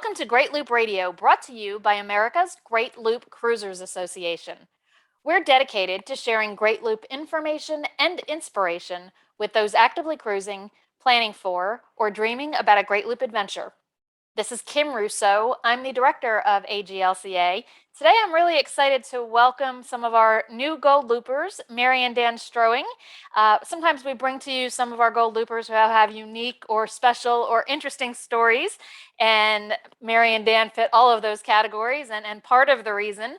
Welcome to Great Loop Radio, brought to you by America's Great Loop Cruisers Association. We're dedicated to sharing Great Loop information and inspiration with those actively cruising, planning for, or dreaming about a Great Loop adventure. This is Kim Russo. I'm the director of AGLCA. Today I'm really excited to welcome some of our new Gold Loopers, Mary and Dan Stroeing. Sometimes we bring to you some of our Gold Loopers who have unique or special or interesting stories, and Mary and Dan fit all of those categories, and part of the reason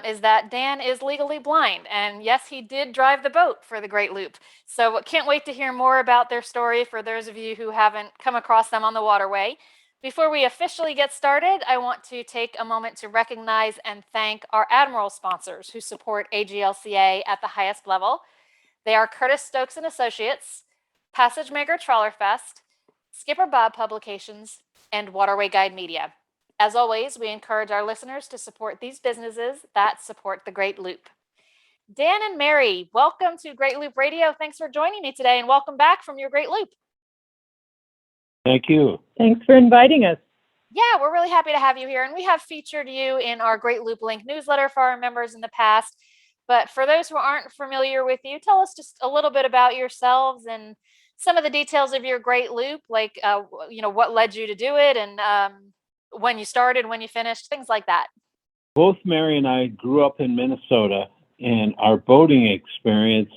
is that Dan is legally blind, and yes, he did drive the boat for the Great Loop. So can't wait to hear more about their story for those of you who haven't come across them on the waterway. Before we officially get started, I want to take a moment to recognize and thank our Admiral sponsors who support AGLCA at the highest level. They are Curtis Stokes and Associates, Passage Maker Trawler Fest, Skipper Bob Publications, and Waterway Guide Media. As always, we encourage our listeners to support these businesses that support the Great Loop. Dan and Mary, welcome to Great Loop Radio. Thanks for joining me today, and welcome back from your Great Loop. Thank you. Thanks for inviting us. Yeah, we're really happy to have you here. And we have featured you in our Great Loop Link newsletter for our members in the past. But for those who aren't familiar with you, tell us just a little bit about yourselves and some of the details of your Great Loop, like, what led you to do it and when you started, when you finished, things like that. Both Mary and I grew up in Minnesota, and our boating experience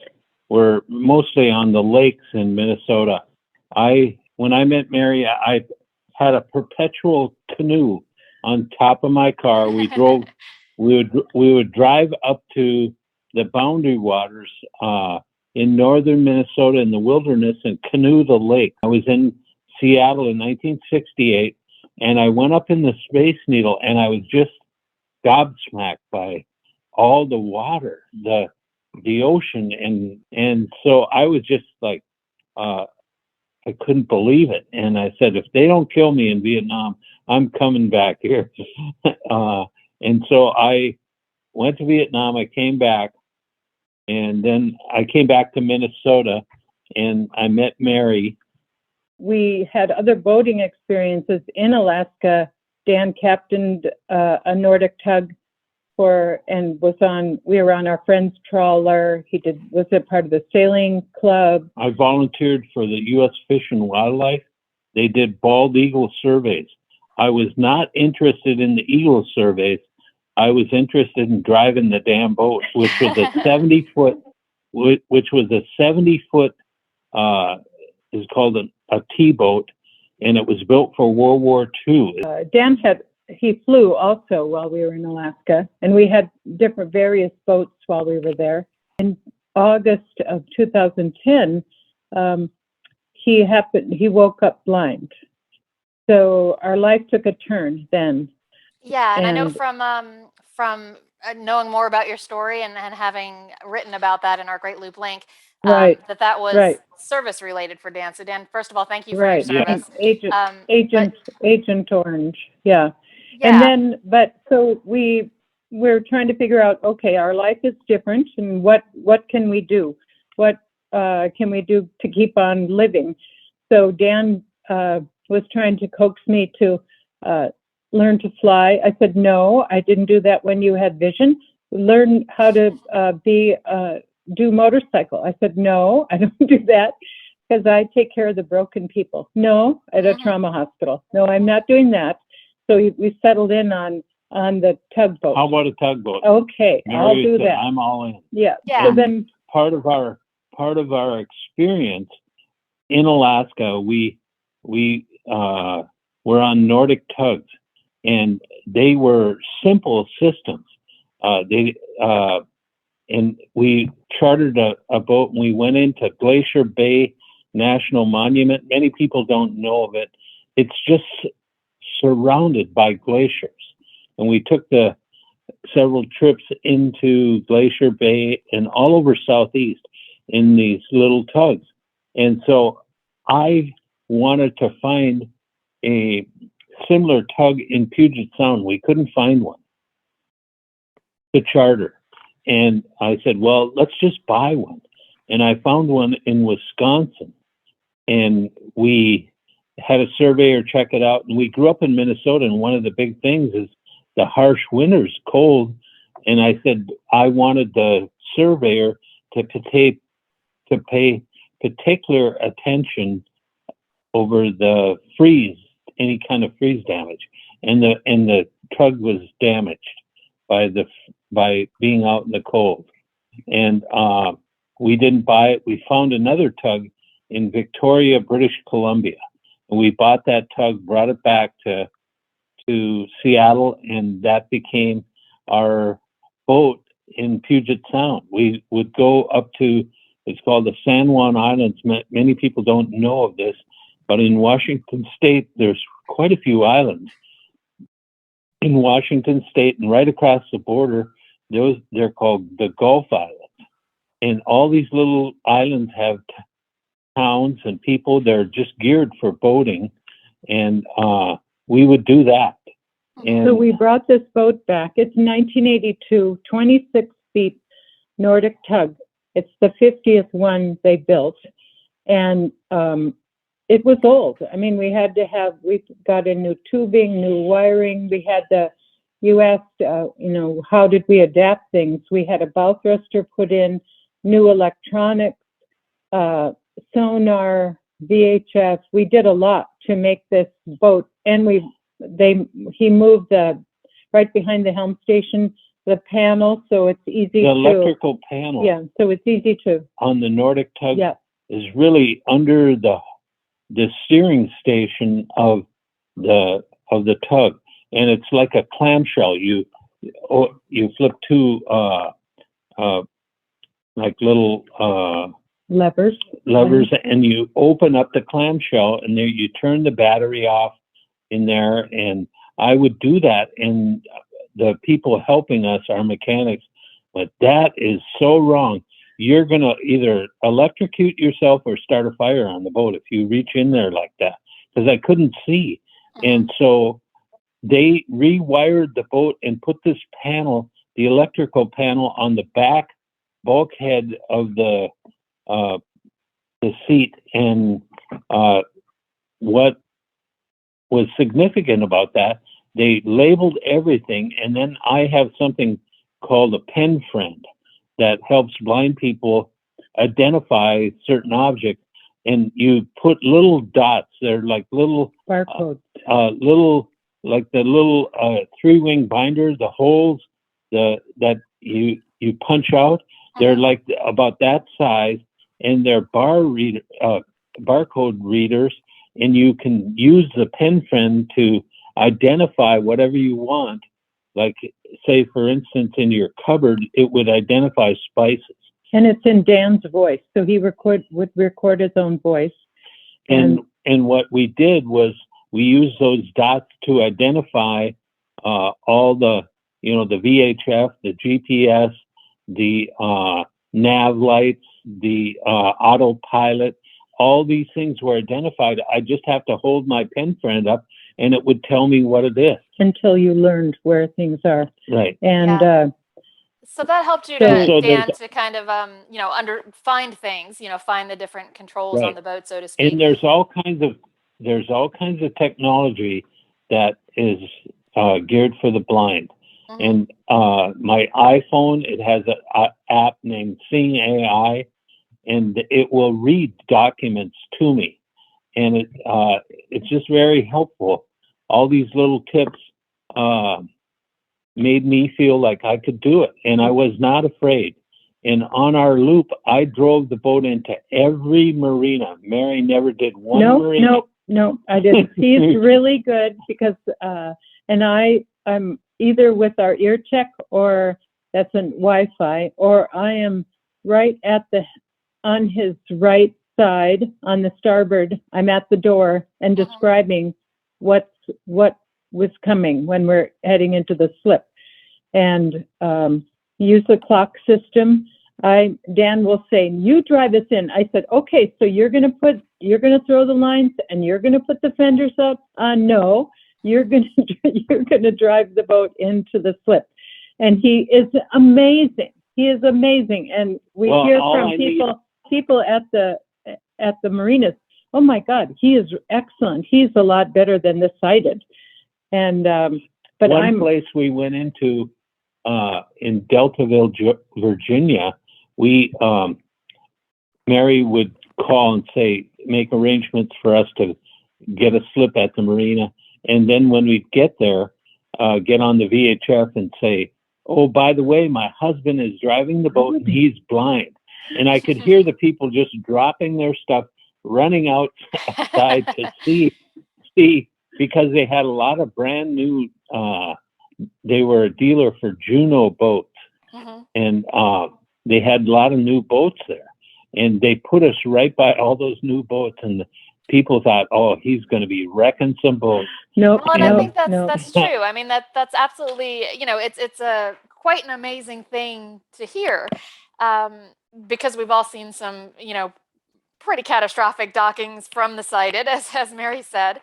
were mostly on the lakes in Minnesota. When I met Mary, I had a perpetual canoe on top of my car. We would drive up to the boundary waters in northern Minnesota in the wilderness and canoe the lake. I was in Seattle in 1968, and I went up in the Space Needle, and I was just gobsmacked by all the water, the ocean, and so I was just like, I couldn't believe it. And I said, if they don't kill me in Vietnam, I'm coming back here. And so I went to Vietnam, I came back, and then I came back to Minnesota, and I met Mary. We had other boating experiences in Alaska. Dan captained a Nordic tug we were on our friend's trawler. Was a part of the sailing club. I volunteered for the U.S. Fish and Wildlife. They did bald eagle surveys. I was not interested in the eagle surveys. I was interested in driving the damn boat, which was a 70-foot, is called a T-boat, and it was built for World War II. Dan he flew also while we were in Alaska, and we had various boats while we were there. In August of 2010, he woke up blind. So our life took a turn then. Yeah, and I know from knowing more about your story and having written about that in our Great Loop Link, that was service related for Dan. So Dan, first of all, thank you for your service. Agent Orange, yeah. And then, so we're trying to figure out, okay, our life is different, and what can we do? What can we do to keep on living? So Dan was trying to coax me to learn to fly. I said, no, I didn't do that when you had vision. Learn how to do motorcycle. I said, no, I don't do that because I take care of the broken people. No, at a trauma hospital. No, I'm not doing that. So we settled in on the tugboat. How about a tugboat? Okay, I'll do that. I'm all in. Yeah. So then part of our experience in Alaska, we were on Nordic tugs, and they were simple systems. And we chartered a boat, and we went into Glacier Bay National Monument. Many people don't know of it. It's just surrounded by glaciers, and we took several trips into Glacier Bay and all over Southeast in these little tugs. And so I wanted to find a similar tug in Puget Sound. We couldn't find one to charter, and I said, well, let's just buy one. And I found one in Wisconsin, and we had a surveyor check it out. And we grew up in Minnesota, and one of the big things is the harsh winters, cold. And I said I wanted the surveyor to pay particular attention over the freeze, any kind of freeze damage, and the tug was damaged by being out in the cold, and we didn't buy it. We found another tug in Victoria, British Columbia, and we bought that tug, brought it back to Seattle, and that became our boat in Puget Sound. We would go up to, it's called the San Juan Islands. Many people don't know of this, but in Washington State, there's quite a few islands in Washington State, and right across the border, they're called the Gulf Islands. And all these little islands have towns and people that are just geared for boating, and we would do that. And so we brought this boat back. It's 1982, 26 feet Nordic tug. It's the 50th one they built, and it was old. I mean, we got a new tubing, new wiring. We had you asked, how did we adapt things? We had a bow thruster put in, new electronics, sonar, VHF. We did a lot to make this boat, and he moved right behind the helm station, the panel, so it's easy the electrical panel. Yeah, so it's easy to. On the Nordic tug, yeah, is really under the steering station of the tug, and it's like a clamshell. You flip two like little levers, and you open up the clamshell, and there you turn the battery off in there. And I would do that, and the people helping us, our mechanics, but that is so wrong. You're going to either electrocute yourself or start a fire on the boat if you reach in there like that, because I couldn't see. And so they rewired the boat and put this panel, the electrical panel, on the back bulkhead of the seat. And what was significant about that, they labeled everything, and then I have something called a pen friend that helps blind people identify certain objects, and you put little dots. They're like little barcodes, like the little three-wing binder, the holes that you punch out. They're like about that size, and they're barcode readers, and you can use the pen friend to identify whatever you want. Like, say, for instance, in your cupboard, it would identify spices. And it's in Dan's voice, so he would record his own voice. And what we did was we used those dots to identify all the, the VHF, the GPS, the nav lights, the autopilot. All these things were identified. I just have to hold my pen friend up, and it would tell me what it is. Until you learned where things are. Right. And so that helped you Dan, to kind of find things, find the different controls on the boat, so to speak. And there's all kinds of technology that is geared for the blind. And my iPhone, it has an app named Seeing AI, and it will read documents to me, and it's just very helpful. All these little tips made me feel like I could do it, and I was not afraid. And on our loop, I drove the boat into every marina. Mary never did one marina. No, I didn't. He's really good because, and I'm either with our ear check, or that's an Wi-Fi, or I am right on his right side on the starboard. I'm at the door and describing what was coming when we're heading into the slip, and use the clock system. Dan will say, "You drive us in." I said, "Okay, so you're gonna throw the lines and you're gonna put the fenders up." No, you're gonna drive the boat into the slip. And he is amazing. He is amazing. And we hear from people at the marinas, oh my God, he is excellent. He's a lot better than the sighted. And, but one place we went into, in Deltaville, Virginia, Mary would call and say, make arrangements for us to get a slip at the marina. And then when we'd get there, get on the VHF and say, oh, by the way, my husband is driving the boat and he's blind. And I could hear the people just dropping their stuff, running outside to see, because they had a lot of brand new, they were a dealer for Juno boats. And they had a lot of new boats there. And they put us right by all those new boats, and the people thought, "Oh, he's going to be wrecking some boats." No, well, and I think that's true. I mean, that's absolutely, it's a quite an amazing thing to hear, because we've all seen some, pretty catastrophic dockings from the sighted, as Mary said.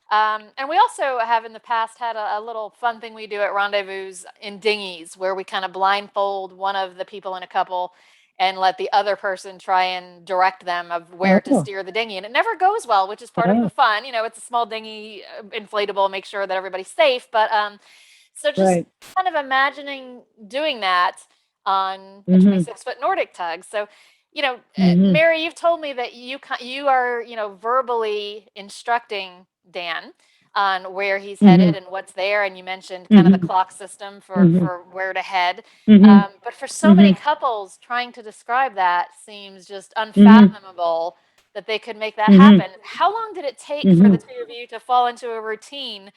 And we also have in the past had a little fun thing we do at rendezvous in dinghies, where we kind of blindfold one of the people in a couple and let the other person try and direct them of where to steer the dinghy. And it never goes well, which is part of the fun. It's a small dinghy, inflatable, make sure that everybody's safe. But so just kind of imagining doing that on a 26-foot Nordic tug. So, Mary, you've told me that you are, verbally instructing Dan on where he's headed and what's there, and you mentioned kind of the clock system for where to head. But for so many couples, trying to describe that seems just unfathomable that they could make that happen. How long did it take for the two of you to fall into a routine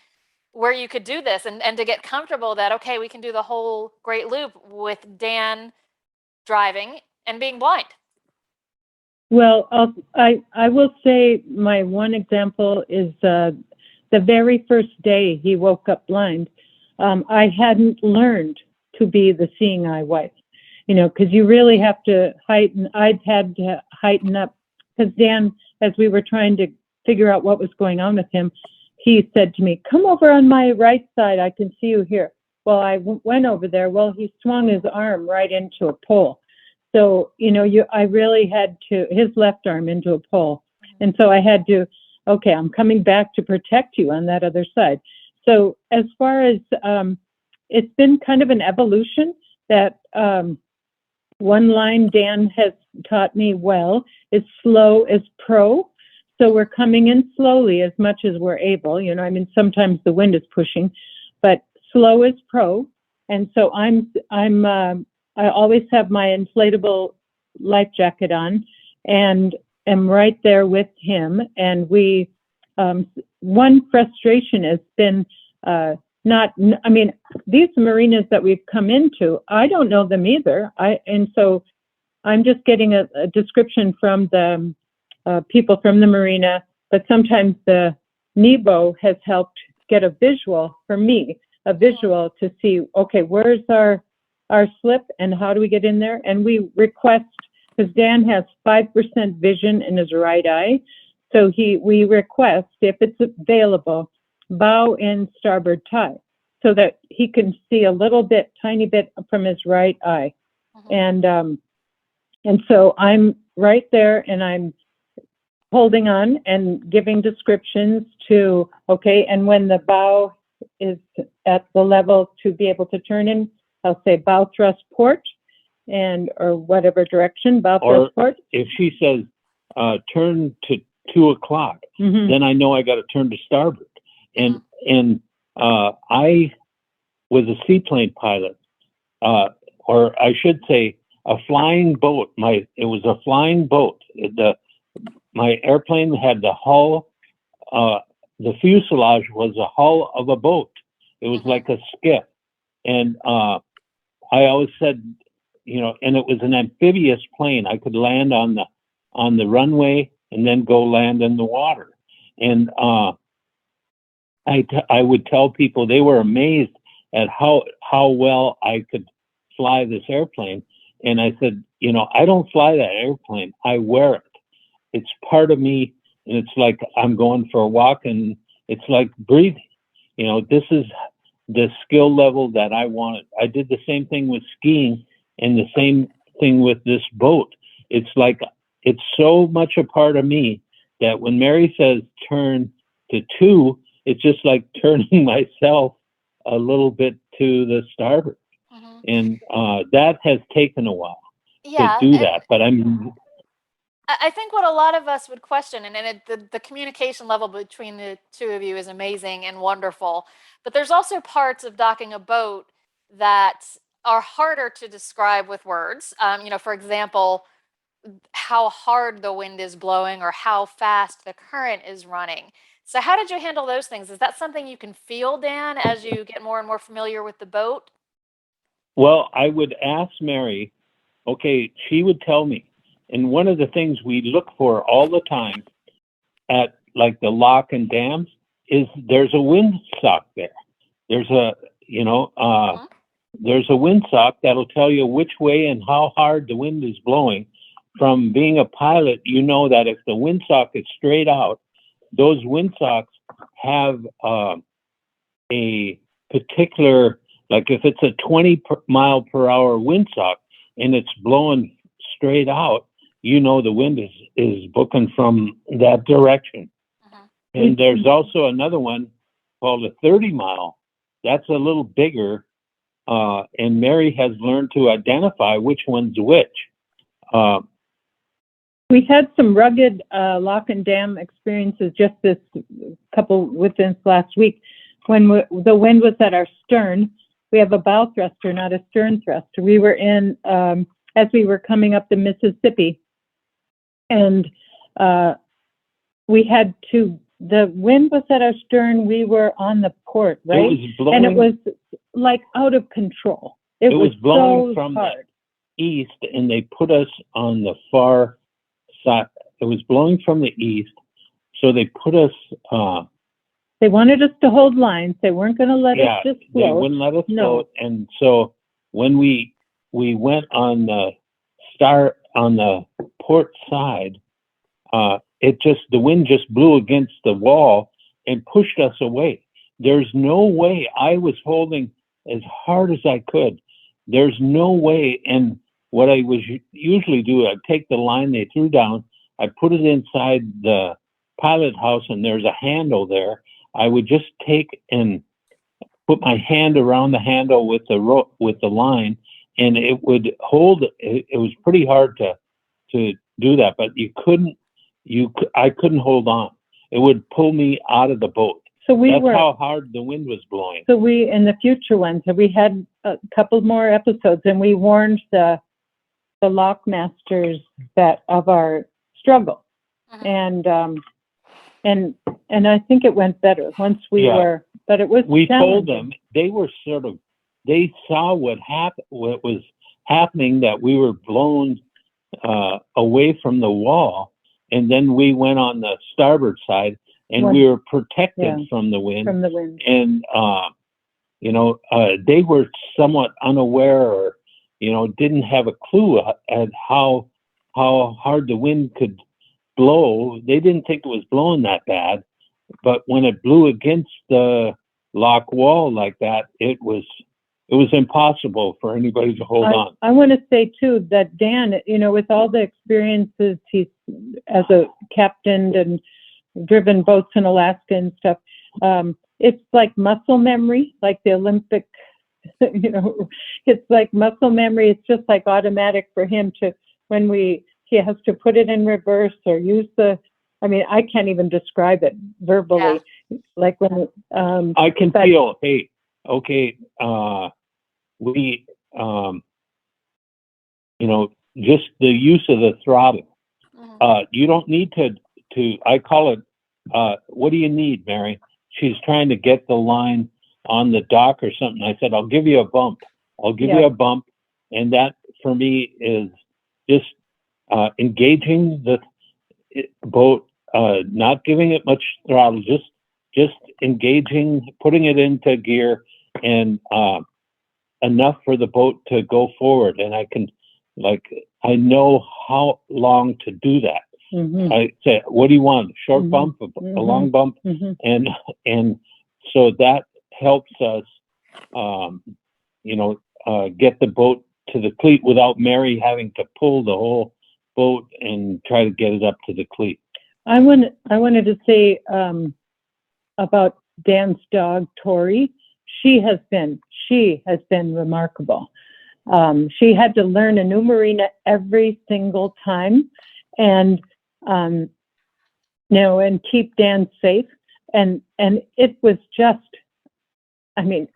where you could do this and to get comfortable that, okay, we can do the whole Great Loop with Dan driving and being blind? Well, I will say my one example is the very first day he woke up blind. I hadn't learned to be the seeing eye wife, because you really have to heighten. I'd had to heighten up, because Dan, as we were trying to figure out what was going on with him, he said to me, come over on my right side, I can see you here. Well, I went over there. Well, he swung his arm right into a pole. So, I really had to, his left arm into a pole. And so I had to, okay, I'm coming back to protect you on that other side. So as far as, it's been kind of an evolution that one line Dan has taught me well is slow is pro. So we're coming in slowly as much as we're able. Sometimes the wind is pushing, but slow is pro. And so I always have my inflatable life jacket on and am right there with him. And we, one frustration has been these marinas that we've come into, I don't know them either. And so I'm just getting a description from the people from the marina, but sometimes the Nebo has helped get a visual for me, to see, okay, where's our slip and how do we get in there? And we request, because Dan has 5% vision in his right eye, so we request, if it's available, bow and starboard tie, so that he can see a little bit, tiny bit from his right eye. And so I'm right there and I'm holding on and giving descriptions to, okay, and when the bow is at the level to be able to turn in, I'll say bow thrust port, or whatever direction, bow thrust port. If she says turn to 2 o'clock, then I know I got to turn to starboard. And I was a seaplane pilot, or I should say a flying boat. It was a flying boat. My airplane had the hull, the fuselage was the hull of a boat. It was like a skiff. And I always said, and it was an amphibious plane. I could land on the runway and then go land in the water. And I would tell people, they were amazed at how well I could fly this airplane. And I said, I don't fly that airplane. I wear it. It's part of me. And it's like I'm going for a walk, and it's like breathing. This is the skill level that I wanted. I did the same thing with skiing and the same thing with this boat. It's like, it's so much a part of me that when Mary says turn to 2, it's just like turning myself a little bit to the starboard. Mm-hmm. And that has taken a while Yeah, to do and that. But I think what a lot of us would question, and the communication level between the two of you is amazing and wonderful, but there's also parts of docking a boat that are harder to describe with words. For example, how hard the wind is blowing or how fast the current is running. So, how did you handle those things? Is that something you can feel, Dan, as you get more and more familiar with the boat? well, I would ask Mary, okay, she would tell me. And one of the things we look for all the time at like the lock and dams is there's a windsock there. There's Mhm. there's a windsock that'll tell you which way and how hard the wind is blowing. From being a pilot, you know that if the windsock is straight out, those windsocks have a particular, like if it's a 20 mile per hour windsock and it's blowing straight out, you know the wind is booking from that direction. Mhm. And there's also another one called a 30 mile. That's a little bigger, and Mary has learned to identify which one's which. We had some rugged lock and dam experiences just within this last week. When the wind was at our stern, we have a bow thruster, not a stern thruster. We were in, as we were coming up the Mississippi, and the wind was at our stern, we were on the port, right? It was blowing, and it was like out of control. It was blowing so from hard. the east, and they put us on the far side. It was blowing from the east, so they put us. They wanted us to hold lines. They weren't going to let us just they float. wouldn't let us No. float, and so when we went on the port side, the wind just blew against the wall and pushed us away. There's no way. I was holding as hard as I could. There's no way. And what I was usually do, I'd take the line they threw down, I put it inside the pilot house, and there's a handle there. I would just take and put my hand around the handle with the line, and it would hold. It was pretty hard to do that, but I couldn't hold on. It would pull me out of the boat. So That's how hard the wind was blowing. So in the future ones, we had a couple more episodes, and we warned the lock masters of our struggle, Mhm. and I think it went better once we were. But it was. We told them. They were they saw what was happening, that we were blown away from the wall, and then we went on the starboard side, and we were protected from the wind. And they were somewhat unaware, or didn't have a clue at how hard the wind could blow. They didn't think it was blowing that bad, but when it blew against the lock wall like that, it was impossible for anybody to hold on. I want to say too that Dan, with all the experiences he's as a captain and driven boats in Alaska and stuff, it's like muscle memory, like the Olympic. It's like muscle memory. It's just like automatic for him he has to put it in reverse or use I can't even describe it verbally. Yeah. Like when I can feel, hey, okay, we just the use of the throttle. You don't need to I call it what do you need, Mary? She's trying to get the line on the dock or something. I said, I'll give you a bump. You a bump. And that for me is just engaging the boat, not giving it much throttle, just engaging, putting it into gear, and enough for the boat to go forward. And I know how long to do that. Mm-hmm. I say, what do you want? A short bump, a long bump? Mm-hmm. And so that helps us, get the boat to the cleat without Mary having to pull the whole boat and try to get it up to the cleat. I wanted to say about Dan's dog, Tori. She has been remarkable. She had to learn a new marina every single time, and and keep Dan safe. And it was just,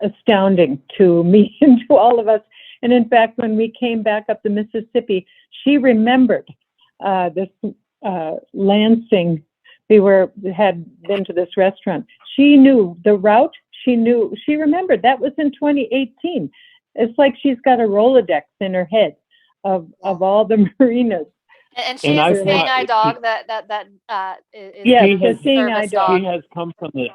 astounding to me and to all of us. And in fact, when we came back up the Mississippi, she remembered this Lansing. We had been to this restaurant. She knew the route. She remembered. That was in 2018. It's like she's got a Rolodex in her head of all the marinas. And she is a seeing eye dog that is the seeing eye dog. She has come from the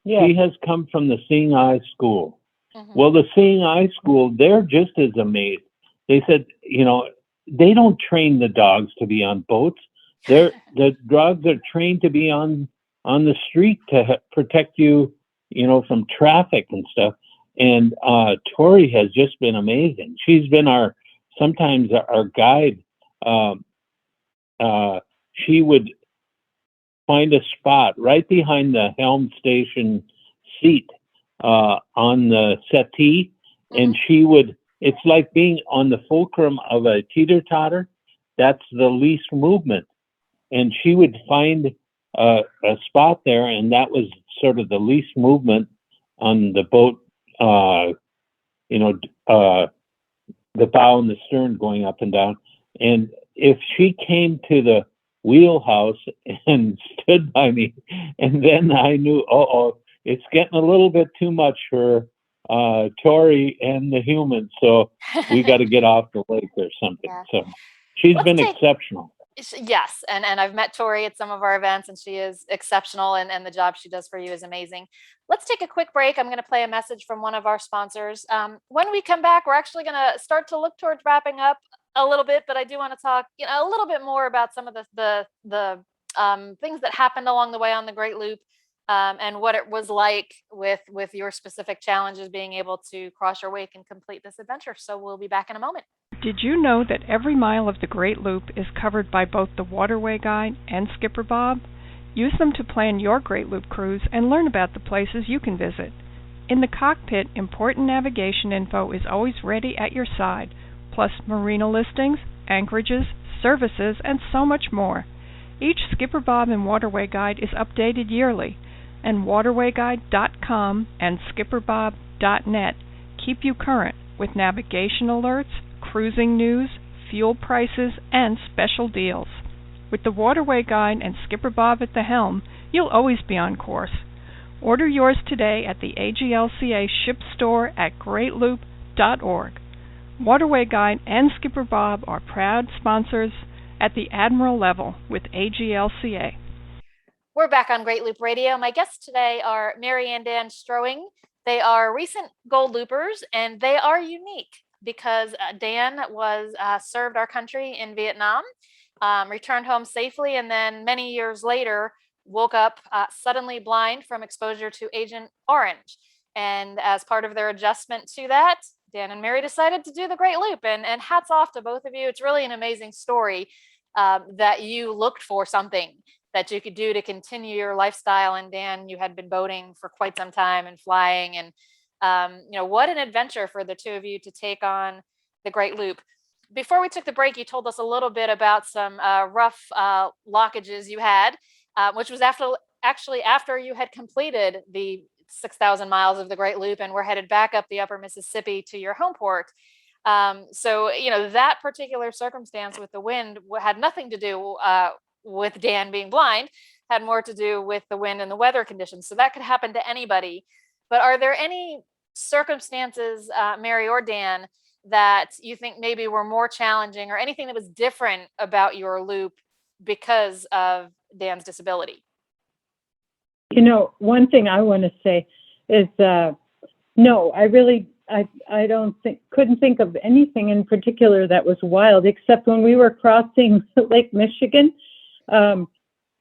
She has come from the Seeing Eye School. Mm-hmm. Well, the Seeing Eye School, they're just as amazed. They said, they don't train the dogs to be on boats. The dogs are trained to be on the street to protect you, from traffic and stuff. And Tori has just been amazing. She's been sometimes our guide. She would find a spot right behind the helm station seat on the settee, and it's like being on the fulcrum of a teeter-totter. That's the least movement. And she would find a spot there, and that was sort of the least movement on the boat, the bow and the stern going up and down. And if she came to the wheelhouse and stood by me, and then I knew, it's getting a little bit too much for Tori and the humans, so we got to get off the lake or something. Yeah. So she's been exceptional. Yes, and I've met Tori at some of our events, and she is exceptional, and the job she does for you is amazing. Let's take a quick break. I'm going to play a message from one of our sponsors. When we come back, we're actually going to start to look towards wrapping up a little bit, but I do want to talk, a little bit more about some of the things that happened along the way on the Great Loop, and what it was like with your specific challenges being able to cross your wake and complete this adventure. So we'll be back in a moment. Did you know that every mile of the Great Loop is covered by both the Waterway Guide and Skipper Bob? Use them to plan your Great Loop cruise and learn about the places you can visit. In the cockpit, important navigation info is always ready at your side, plus marina listings, anchorages, services, and so much more. Each Skipper Bob and Waterway Guide is updated yearly, and waterwayguide.com and skipperbob.net keep you current with navigation alerts, cruising news, fuel prices, and special deals. With the Waterway Guide and Skipper Bob at the helm, you'll always be on course. Order yours today at the AGLCA ship store at greatloop.org. Waterway Guide and Skipper Bob are proud sponsors at the Admiral level with AGLCA. We're back on Great Loop Radio. My guests today are Mary and Dan Stroeing. They are recent Gold Loopers, and they are unique because Dan served our country in Vietnam, returned home safely, and then many years later woke up suddenly blind from exposure to Agent Orange. And as part of their adjustment to that, Dan and Mary decided to do the Great Loop, and hats off to both of you. It's really an amazing story that you looked for something that you could do to continue your lifestyle. And Dan, you had been boating for quite some time and flying, and what an adventure for the two of you to take on the Great Loop. Before we took the break, you told us a little bit about some rough lockages you had, which was after you had completed the 6,000 miles of the Great Loop and were headed back up the upper Mississippi to your home port. So that particular circumstance with the wind had nothing to do with Dan being blind, had more to do with the wind and the weather conditions. So that could happen to anybody. But are there any circumstances, Mary or Dan, that you think maybe were more challenging, or anything that was different about your loop because of Dan's disability? One thing I want to say is, no, I couldn't think of anything in particular that was wild, except when we were crossing Lake Michigan,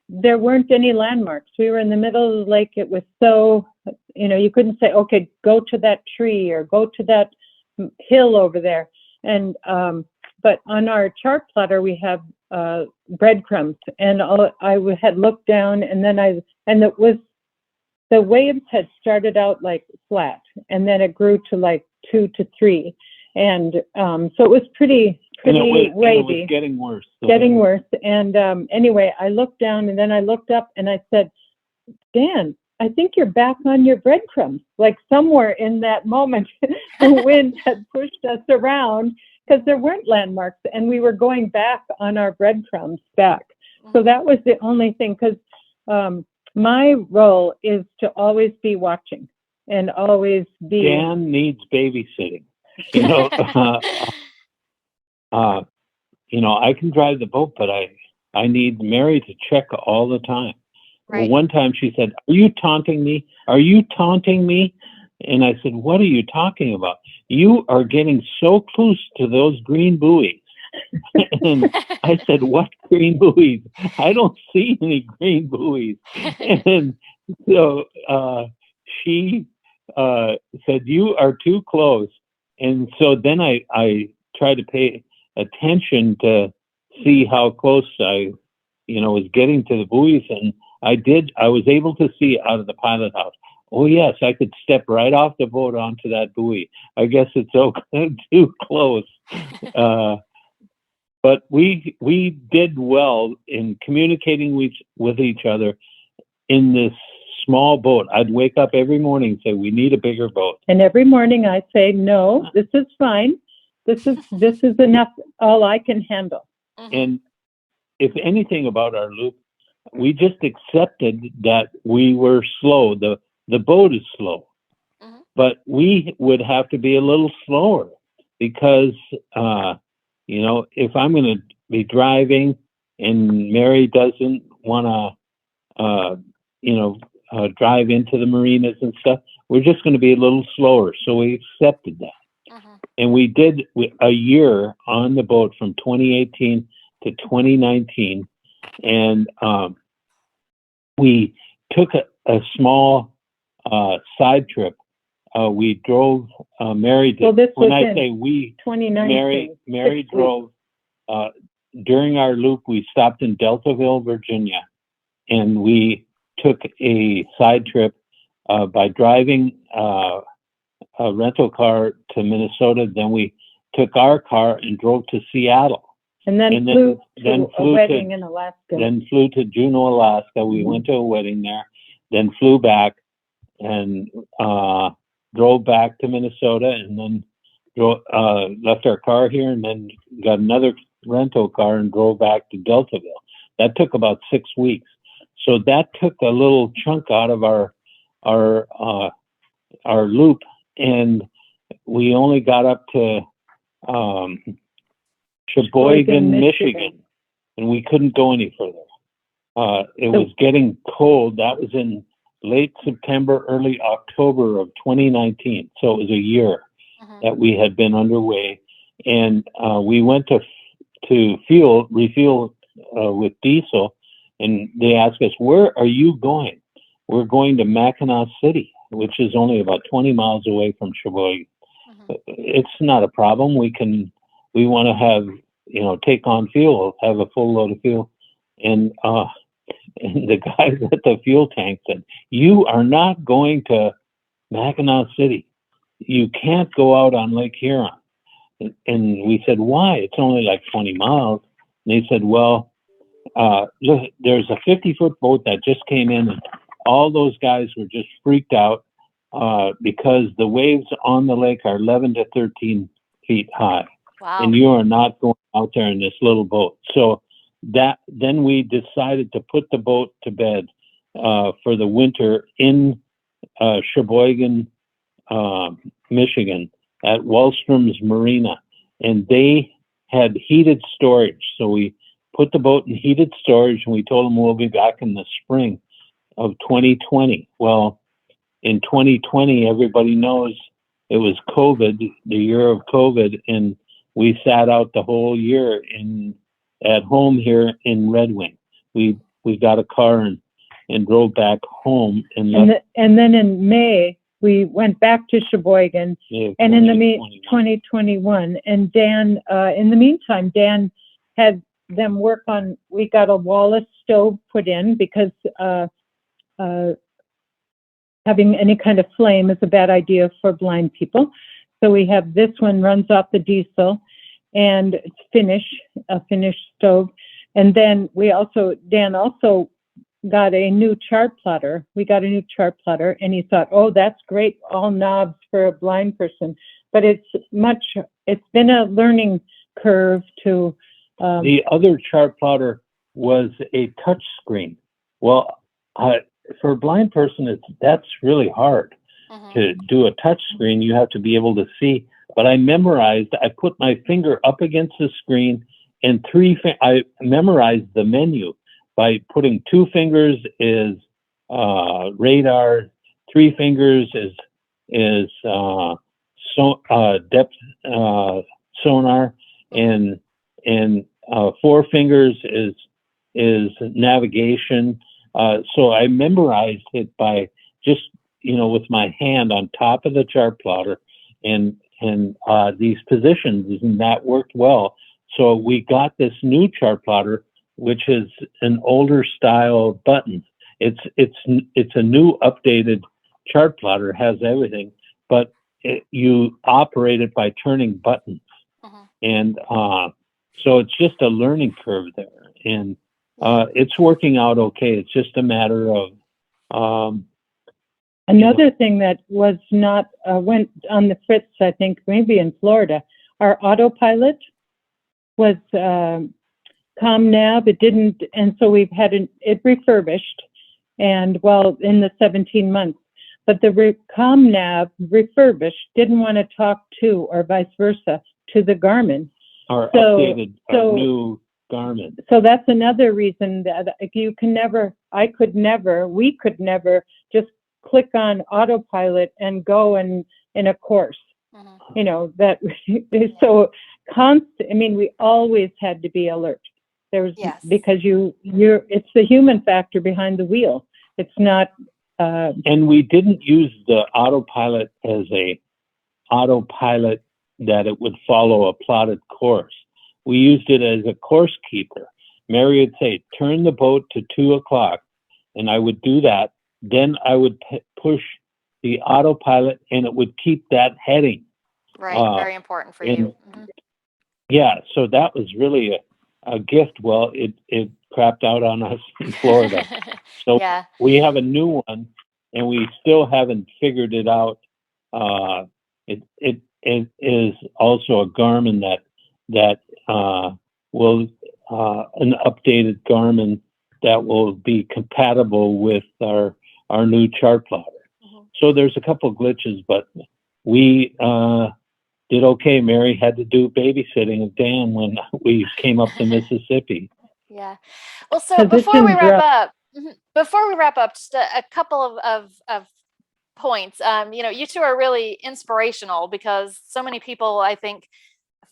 there weren't any landmarks. We were in the middle of the lake. It was so, you couldn't say, okay, go to that tree or go to that hill over there. And, but on our chart plotter, we have breadcrumbs, and had looked down, and then it was, the waves had started out like flat, and then it grew to like 2 to 3, and so it was pretty wavy. And it was getting worse. Getting worse. And anyway, I looked down, and then I looked up, and I said, Dan, I think you're back on your breadcrumbs. Like somewhere in that moment, the wind had pushed us around because there weren't landmarks, and we were going back on our breadcrumbs back. So that was the only thing, because my role is to always be watching and always be. Dan needs babysitting. I can drive the boat, but I need Mary to check all the time. Right. Well, one time she said, "Are you taunting me? Are you taunting me?" And I said, "What are you talking about? You are getting so close to those green buoys." And I said, "What green buoys? I don't see any green buoys." And so she said, "You are too close." And so then I tried to pay attention to see how close I was getting to the buoys, and I was able to see out of the pilot house. Oh yes, I could step right off the boat onto that buoy. I guess it's too close. But we did well in communicating with each other in this small boat. I'd wake up every morning and say, "We need a bigger boat." And every morning I say, "No, this is fine. This is enough. All I can handle." And if anything about our loop, we just accepted that we were slow. The boat is slow, but we would have to be a little slower because, if I'm going to be driving and Mary doesn't want to, drive into the marinas and stuff, we're just going to be a little slower. So we accepted that. And we did a year on the boat from 2018 to 2019. And we took a small side trip. We drove, Mary did. Well, this when was I say we, 2019. Mary drove, during our loop, we stopped in Deltaville, Virginia, and we took a side trip by driving a rental car to Minnesota. Then we took our car and drove to Seattle. And then flew to a wedding in Alaska. Then flew to Juneau, Alaska. We went to a wedding there. Then flew back and drove back to Minnesota, and then left our car here, and then got another rental car and drove back to Deltaville. That took about 6 weeks. So that took a little chunk out of our loop, and we only got up to Sheboygan, Michigan, and we couldn't go any further. It was getting cold. That was in late September, early October of 2019. So it was a year that we had been underway, and we went to refuel with diesel, and they asked us, "Where are you going?" "We're going to Mackinac City," which is only about 20 miles away from Sheboygan. It's not a problem. We want to have, take on fuel, have a full load of fuel. And the guys at the fuel tank said, "You are not going to Mackinac City. You can't go out on Lake Huron." And we said, "Why? It's only like 20 miles. And they said, "Well, look, there's a 50-foot boat that just came in, and all those guys were just freaked out because the waves on the lake are 11 to 13 feet high. Wow. And you are not going out there in this little boat." So then we decided to put the boat to bed for the winter in Sheboygan, Michigan, at Wallstrom's Marina. And they had heated storage. So we put the boat in heated storage, and we told them we'll be back in the spring of 2020. Well, in 2020, everybody knows it was COVID, the year of COVID, and we sat out the whole year at home here in Red Wing. We got a car and drove back home. And then in May, we went back to Sheboygan, and in the 2021. And Dan, in the meantime, Dan had them work on, we got a Wallace stove put in because having any kind of flame is a bad idea for blind people. So we have this one runs off the diesel, and it's a Finnish stove. And then Dan also got a new chart plotter. We got a new chart plotter, and he thought, oh, that's great, all knobs for a blind person. But it's been a learning curve to. The other chart plotter was a touch screen. Well, for a blind person, that's really hard to do a touch screen. You have to be able to see. But I put my finger up against the screen, and I memorized the menu by putting 2 fingers is radar, 3 fingers is depth sonar, and 4 fingers is navigation. So I memorized it by just, with my hand on top of the chart plotter and these positions, and that worked well. So we got this new chart plotter, which is an older style button. It's a new updated chart plotter, has everything, but you operate it by turning buttons. And so it's just a learning curve there, and it's working out okay. It's just a matter of another thing that was not went on the fritz, I think maybe in Florida. Our autopilot was ComNav. It didn't, and so we've had it refurbished, and in the 17 months. But the ComNav refurbished didn't want to talk to, or vice versa, to the Garmin. Our new Garmin. So that's another reason that we could never just click on autopilot and go in a course. So constant. I mean, we always had to be alert. Because it's the human factor behind the wheel. It's not. And we didn't use the autopilot as a autopilot that it would follow a plotted course. We used it as a course keeper. Mary would say, turn the boat to 2 o'clock, and I would do that. Then I would push the autopilot, and it would keep that heading. Right, very important for you. Yeah, so that was really a gift. Well, it crapped out on us in Florida. So we have a new one, and we still haven't figured it out. It is also a Garmin that will an updated Garmin that will be compatible with our new chart plotter. So there's a couple of glitches, but we did okay. Mary had to do babysitting of Dan when we came up to Mississippi. Yeah. Well, so before we wrap up, just a couple of points. You two are really inspirational because so many people, I think,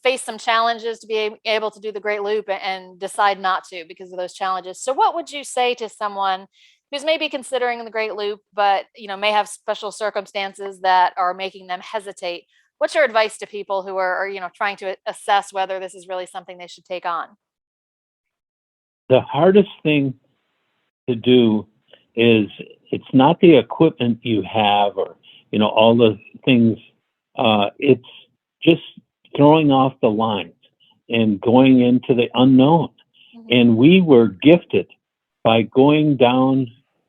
face some challenges to be able to do the Great Loop and decide not to because of those challenges. So what would you say to someone who's maybe considering the Great Loop, but may have special circumstances that are making them hesitate? What's your advice to people who are trying to assess whether this is really something they should take on? The hardest thing to do is it's not the equipment you have or all the things. It's just throwing off the lines and going into the unknown. And we were gifted by going down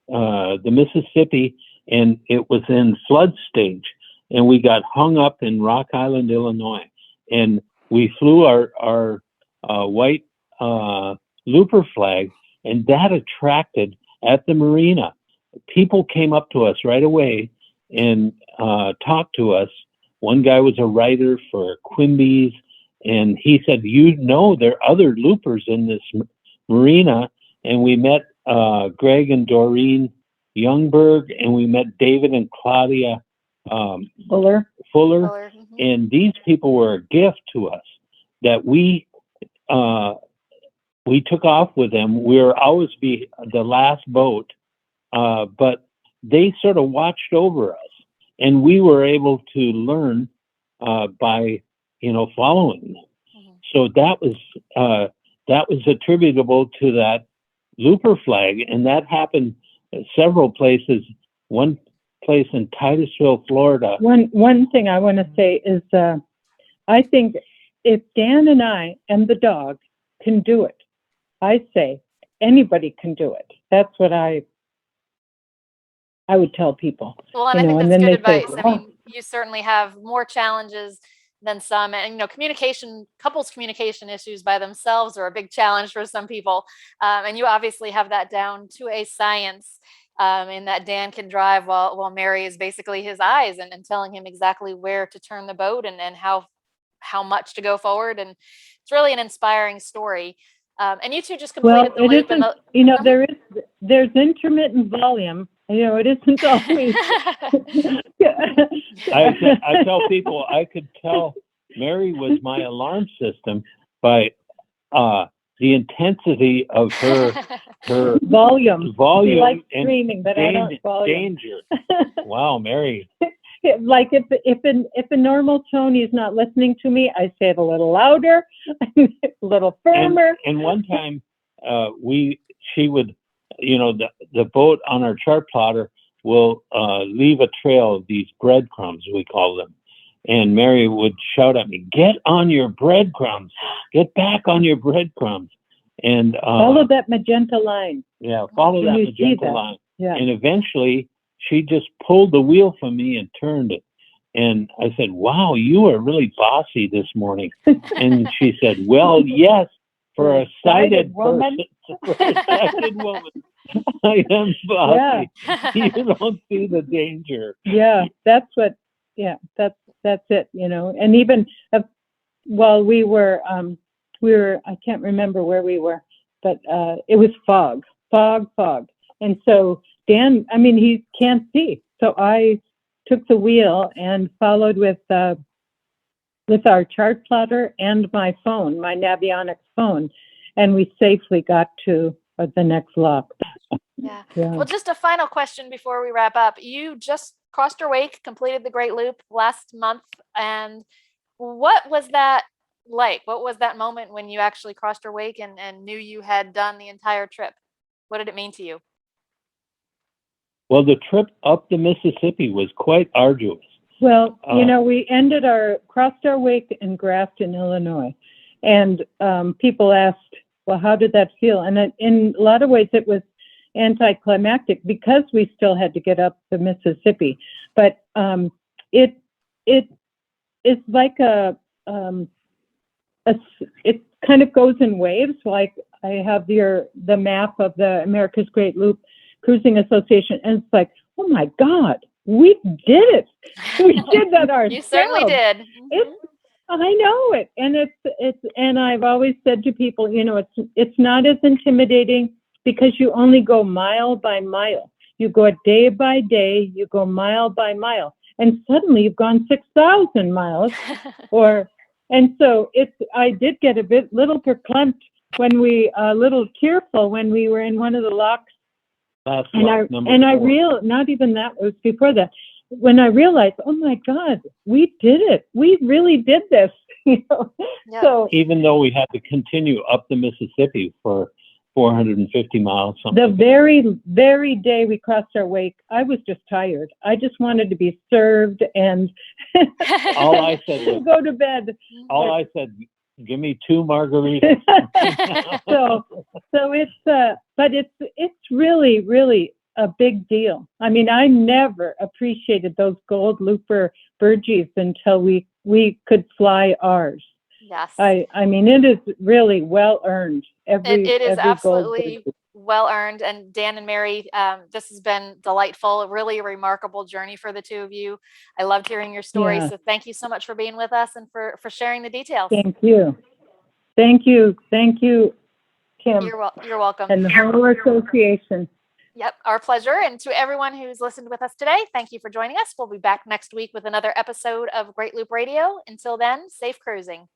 the Mississippi, and it was in flood stage, and we got hung up in Rock Island, Illinois, and we flew our white looper flag, and that attracted at the marina. People came up to us right away and talked to us. One guy was a writer for Quimby's, and he said, there are other loopers in this marina. And we met Greg and Doreen Youngberg, and we met David and Claudia Fuller. And these people were a gift to us that we took off with them. We were always be the last boat, but they sort of watched over us. And we were able to learn by, following them. So that was, that was attributable to that looper flag, and that happened at several places. One place in Titusville, Florida. One thing I want to say is, I think if Dan and I and the dog can do it, I say anybody can do it. That's what I would tell people. Well, and I think that's good advice. I mean, you certainly have more challenges than some, and couples communication issues by themselves are a big challenge for some people. And you obviously have that down to a science, in that Dan can drive while Mary is basically his eyes and telling him exactly where to turn the boat and how much to go forward. And it's really an inspiring story. And you two just completed the loop. There's intermittent volume. It isn't always. I tell people I could tell Mary was my alarm system by the intensity of her volume. She likes and screaming, but I don't volume. Danger. Wow, Mary. Like if a normal Tony is not listening to me, I say it a little louder, a little firmer. And one time, she would, the boat on our chart plotter will leave a trail of these breadcrumbs, we call them. And Mary would shout at me, "Get on your breadcrumbs! Get back on your breadcrumbs!" And follow that magenta line. Yeah, follow that magenta line. Yeah. And eventually, she just pulled the wheel from me and turned it. And I said, "Wow, you are really bossy this morning." And she said, "Well, yes, for a sighted woman. For a sighted woman, I am bossy. Yeah. You don't see the danger." Yeah, that's it. And even while we were, I can't remember where we were, but it was fog. And so Dan, he can't see. So I took the wheel and followed with our chart plotter and my phone, my Navionics phone, and we safely got to the next lock. Yeah. Well, just a final question before we wrap up. You just crossed your wake, completed the Great Loop last month, and what was that like? What was that moment when you actually crossed your wake and knew you had done the entire trip? What did it mean to you? Well, the trip up the Mississippi was quite arduous. Well, we crossed our wake in Grafton, Illinois, and people asked, well, how did that feel? And in a lot of ways, it was anticlimactic because we still had to get up the Mississippi. But it's like it kind of goes in waves. Like I have the map of the America's Great Loop Cruising Association, and it's like, oh my God, we did it. We did that ourselves. You certainly did. Mm-hmm. I know it. And and I've always said to people, it's not as intimidating because you only go mile by mile. You go day by day, you go mile by mile, and suddenly you've gone 6,000 miles. And so I did get a little verklempt a little tearful when we were in one of the locks. Not even that, it was before that, when I realized, oh my God, we did it. We really did this. Yeah. So even though we had to continue up the Mississippi for 450 miles. The very, very day we crossed our wake, I was just tired. I just wanted to be served and all I said was go to bed. All I said, give me 2 margaritas. so it's really, really a big deal. I never appreciated those gold looper burgees until we could fly ours. Yes. It is really well earned. It is absolutely well earned. And Dan and Mary, this has been delightful, really a remarkable journey for the two of you. I loved hearing your story. Yeah. So thank you so much for being with us and for sharing the details. Thank you. Thank you, Kim. You're welcome. And the whole association. Yep, our pleasure. And to everyone who's listened with us today, thank you for joining us. We'll be back next week with another episode of Great Loop Radio. Until then, safe cruising.